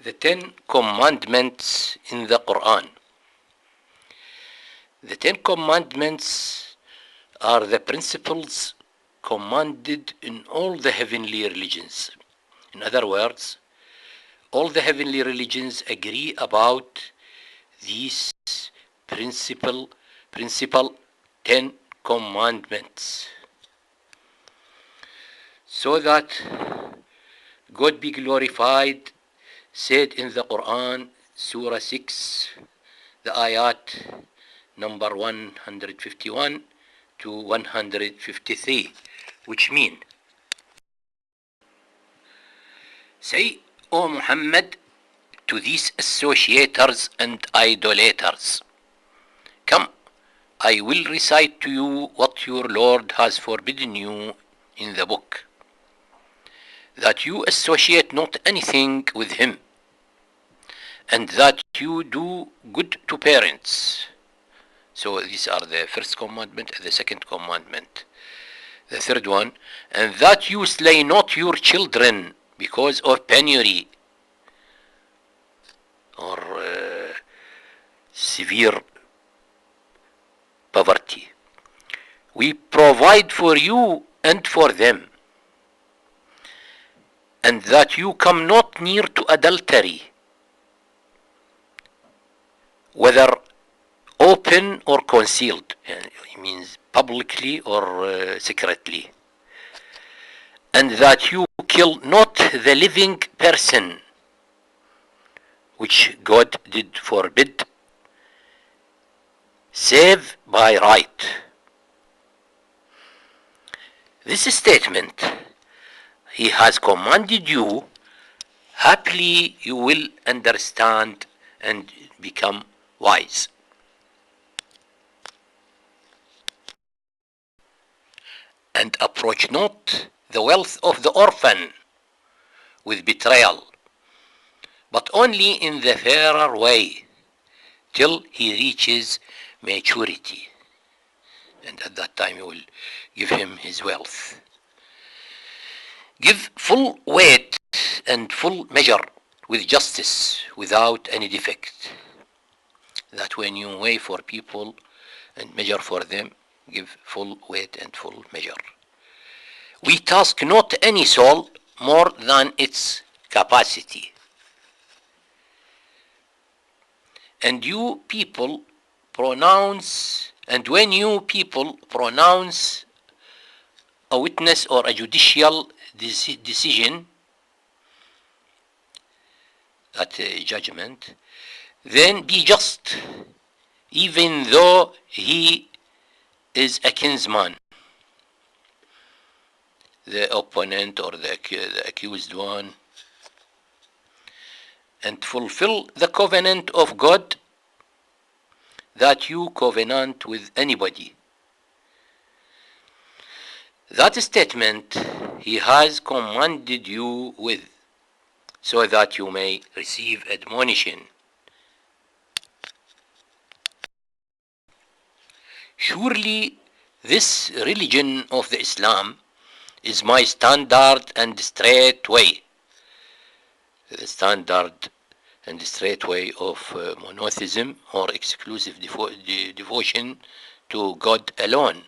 The Ten Commandments in the Quran. The Ten Commandments are the principles commanded in all the heavenly religions. In other words, all the heavenly religions agree about these principal Ten Commandments, so that God be glorified said in the Quran, Surah 6, the ayat number 151 to 153, which mean, say, O Muhammad, to these associators and idolaters, come, I will recite to you what your Lord has forbidden you in the book, that you associate not anything with him, and that you do good to parents. So these are the first commandment and the second commandment. The third one, and that you slay not your children because of penury or severe poverty. We provide for you and for them, and that you come not near to adultery, whether open or concealed. It means publicly or secretly. And that you kill not the living person, which God did forbid, save by right. This statement, he has commanded you, happily you will understand and become wise. And approach not the wealth of the orphan with betrayal, but only in the fairer way, till he reaches maturity. And at that time you will give him his wealth. Give full weight and full measure with justice, without any defect. That when you weigh for people and measure for them, give full weight and full measure. We task not any soul more than its capacity. And you people pronounce, and when you people pronounce a witness or a judicial decision at a judgment, then be just, even though he is a kinsman, the opponent or the accused one, and fulfill the covenant of God that you covenant with anybody. That statement he has commanded you with, so that you may receive admonition. Surely this religion of the Islam is my standard and straight way. The standard and straight way of monotheism or exclusive devotion to God alone.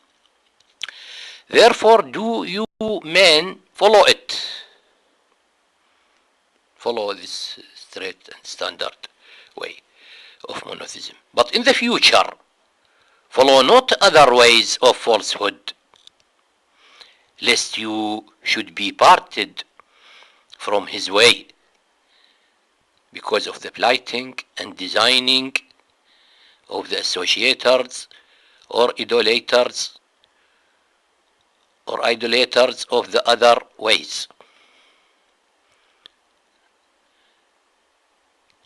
Therefore do you men follow it. Follow this straight and standard way of monotheism. But in the future, follow not other ways of falsehood, lest you should be parted from his way, because of the plighting and designing of the associators or idolaters of the other ways,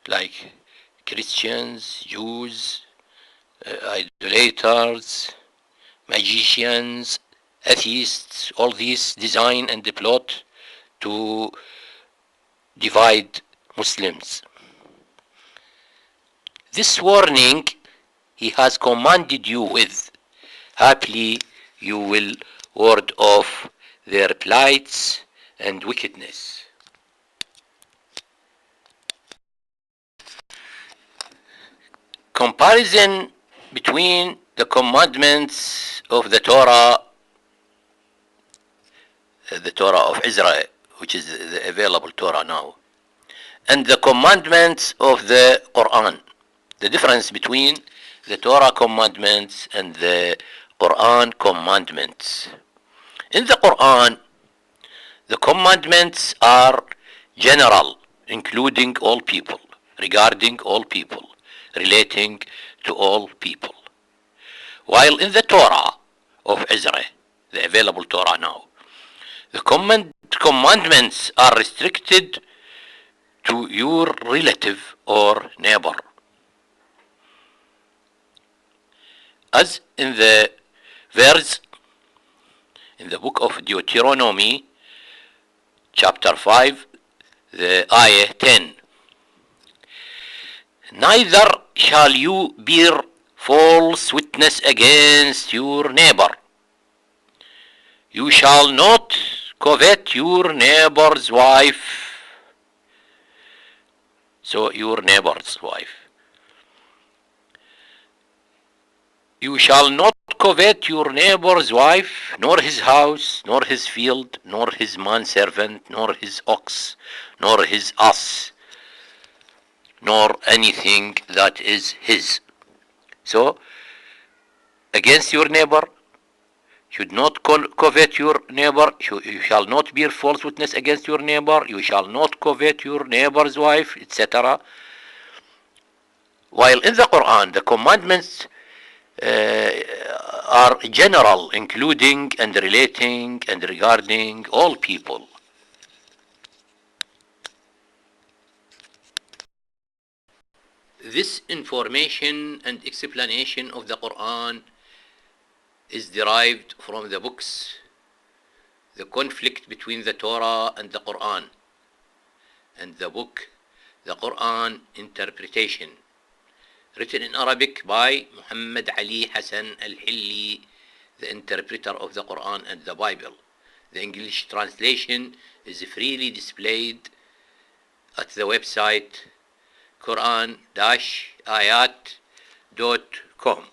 like Christians, Jews, idolaters, magicians, atheists. All these design and plot to divide Muslims. This warning he has commanded you with, happily you will ward off their plights and wickedness. comparison between the commandments of the Torah of Israel, which is the available Torah now, and the commandments of the Quran. The difference between the Torah commandments and the Quran commandments. In the Quran, the commandments are general, including all people, regarding all people, relating to all people. While in the Torah of Israel, the available Torah now, the commandments are restricted to your relative or neighbor. As in the verse in the book of Deuteronomy, chapter 5, the ayah 10. Neither shall you bear false witness against your neighbor. You shall not covet your neighbor's wife. So your neighbor's wife. You shall not covet your neighbor's wife, nor his house, nor his field, nor his manservant, nor his ox, nor his ass, nor anything that is his. So, against your neighbor, should not covet your neighbor, you shall not bear false witness against your neighbor, you shall not covet your neighbor's wife, etc. While in the Quran, the commandments are general, including and relating and regarding all people. This information and explanation of the Quran is derived from the books, The Conflict Between the Torah and the Quran, and the book, The Quran Interpretation, written in Arabic by Muhammad Ali Hassan Al-Hilli, the interpreter of the Quran and the Bible. The English translation is freely displayed at the website Quran-ayat.com.